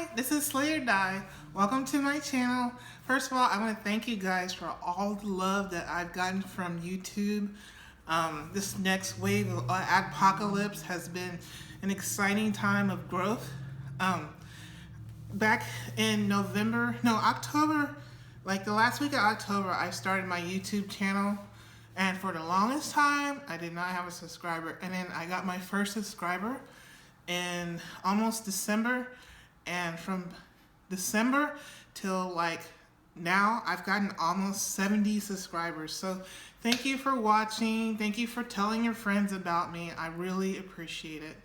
Hi, this is Slay or Die. Welcome to my channel. First of all, I want to thank you guys for all the love that I've gotten from YouTube. This next wave of apocalypse has been an exciting time of growth. Back in October, like the last week of October, I started my YouTube channel. And for the longest time, I did not have a subscriber. And then I got my first subscriber in almost December. And from December till like now, I've gotten almost 70 subscribers. So thank you for watching. Thank you for telling your friends about me. I really appreciate it.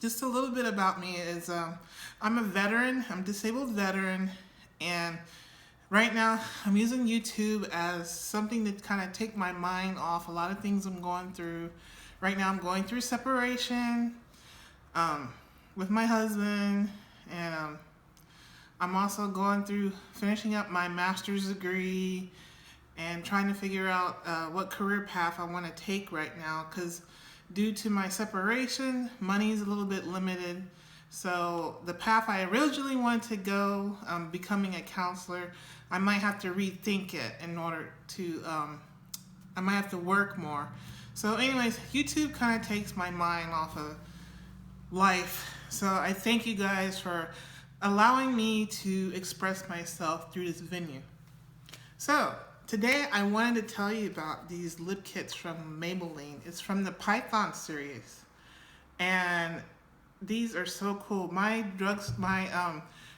Just a little bit about me is I'm a veteran. I'm a disabled veteran. And right now, I'm using YouTube as something to kind of take my mind off a lot of things I'm going through. Right now, I'm going through separation with my husband, and I'm also going through finishing up my master's degree and trying to figure out what career path I want to take right now, because due to my separation, money is a little bit limited. So the path I originally wanted to go, becoming a counselor, I might have to rethink it in order to, I might have to work more. So anyways, YouTube kind of takes my mind off of life. So I thank you guys for allowing me to express myself through this venue. So today I wanted to tell you about these lip kits from Maybelline. It's from the PYTHON series. And these are so cool. My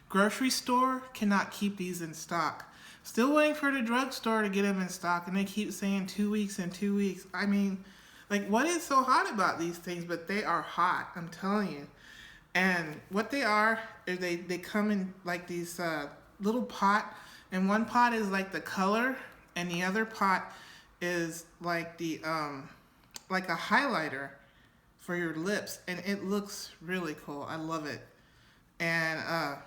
grocery store cannot keep these in stock. Still waiting for the drugstore to get them in stock, and they keep saying 2 weeks and 2 weeks. I mean, like, what is so hot about these things? But they are hot, I'm telling you. And what they are is they come in like these little pot, and one pot is like the color, and the other pot is like the like a highlighter for your lips, and it looks really cool. I love it. And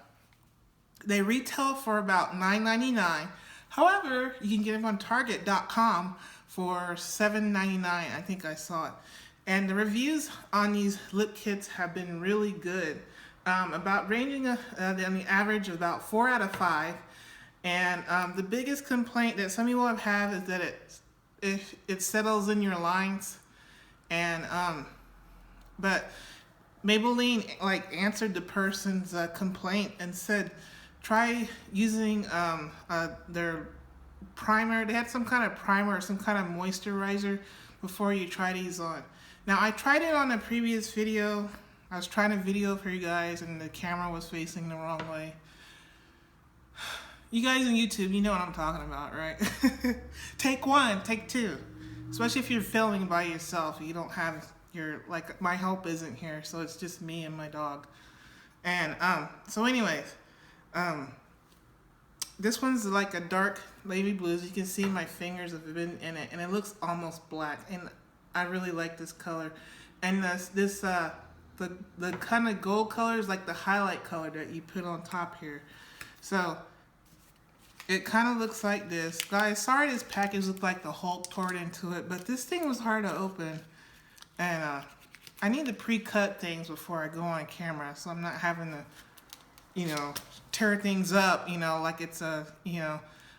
they retail for about $9.99. However, you can get them on Target.com for $7.99. I think I saw it. And the reviews on these lip kits have been really good. About ranging on the average of about 4 out of 5. And the biggest complaint that some people have had is that it settles in your lines. And but Maybelline answered the person's complaint and said, try using their primer. They had some kind of primer or some kind of moisturizer before you try these on. Now, I tried it on a previous video. I was trying to video for you guys, and the camera was facing the wrong way. You guys on YouTube, you know what I'm talking about, right? Take one, take two. Especially if you're filming by yourself. You don't have my help isn't here, so it's just me and my dog. And so anyways, this one's like a dark navy blue. As you can see, my fingers have been in it, and it looks almost black. And I really like this color. And the kind of gold color is like the highlight color that you put on top here. So it kind of looks like this. Guys, sorry this package looked like the Hulk tore into it, but this thing was hard to open. And I need to pre-cut things before I go on camera, so I'm not having to, tear things up, like it's an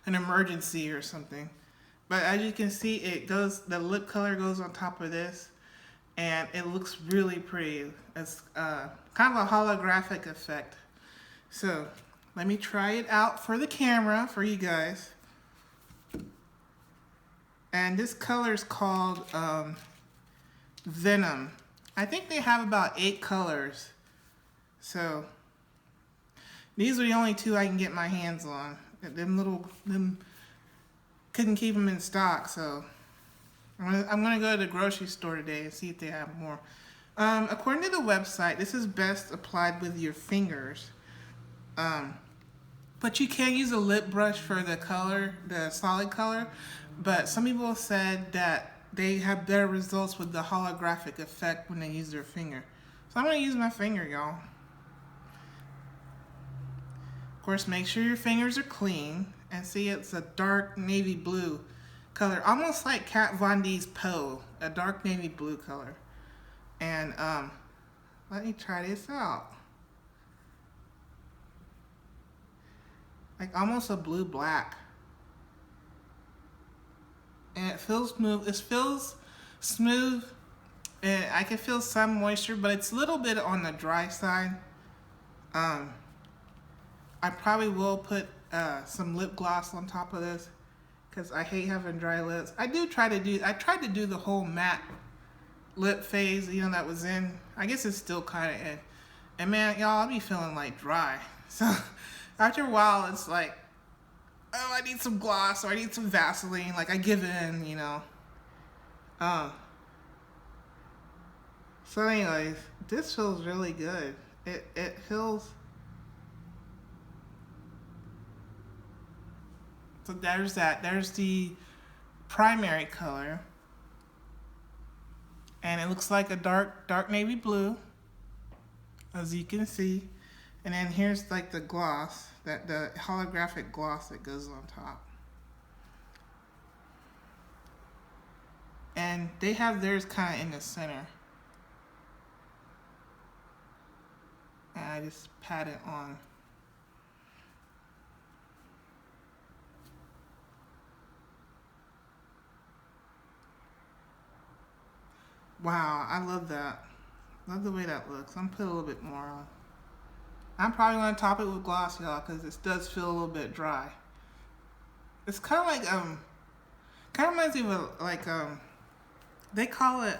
emergency or something. But as you can see, the lip color goes on top of this, and it looks really pretty. It's kind of a holographic effect. So let me try it out for the camera for you guys. And this color is called Venom. I think they have about 8 colors. So these are the only 2 I can get my hands on. Them couldn't keep them in stock, so I'm gonna go to the grocery store today and see if they have more. According to the website, this is best applied with your fingers. But you can use a lip brush for the color, the solid color. But some people said that they have better results with the holographic effect when they use their finger. So I'm gonna use my finger, y'all. Of course, make sure your fingers are clean. And see, it's a dark navy blue color, almost like Kat Von D's Poe, a dark navy blue color. And let me try this out. like almost a blue black. And it feels smooth. It feels smooth. And I can feel some moisture, but it's a little bit on the dry side. I probably will put some lip gloss on top of this because I hate having dry lips. I tried to do the whole matte lip phase, you know, that was in. I guess it's still kind of in. And man, y'all, I'll be feeling like dry. So after a while, it's like, oh, I need some gloss or I need some Vaseline. Like I give in, you know. So anyways, this feels really good. It feels. So there's that. There's the primary color. And it looks like a dark navy blue, as you can see. And then here's like the gloss, the holographic gloss that goes on top. And they have theirs kind of in the center. And I just pat it on. Wow, I love that. Love the way that looks. I'm gonna put a little bit more on. I'm probably gonna top it with gloss, y'all, because it does feel a little bit dry. It's kind of like kind of reminds me of like they call it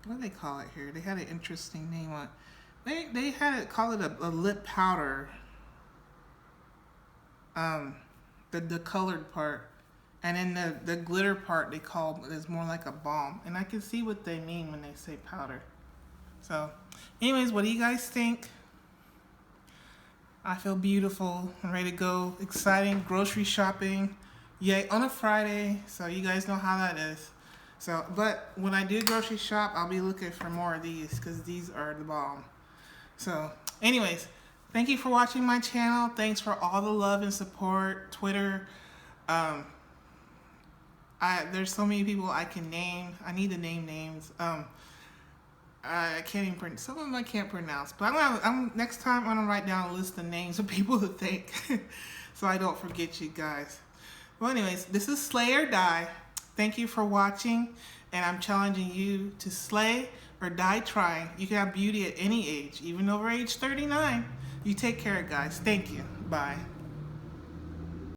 what do they call it here? They had an interesting name on it. They had it call it a lip powder. The colored part. And then the glitter part they call is more like a balm. And I can see what they mean when they say powder. So, anyways, what do you guys think? I feel beautiful. I'm ready to go. Exciting grocery shopping. Yay, on a Friday. So you guys know how that is. So, but when I do grocery shop, I'll be looking for more of these because these are the bomb. So, anyways, thank you for watching my channel. Thanks for all the love and support. Twitter. There's so many people I can name. I need to name names. I can't even pronounce. Some of them I can't pronounce. But next time I'm gonna write down a list of names of people to thank, so I don't forget you guys. Well, anyways, this is Slay or Die. Thank you for watching, and I'm challenging you to slay or die trying. You can have beauty at any age, even over age 39. You take care, guys. Thank you. Bye.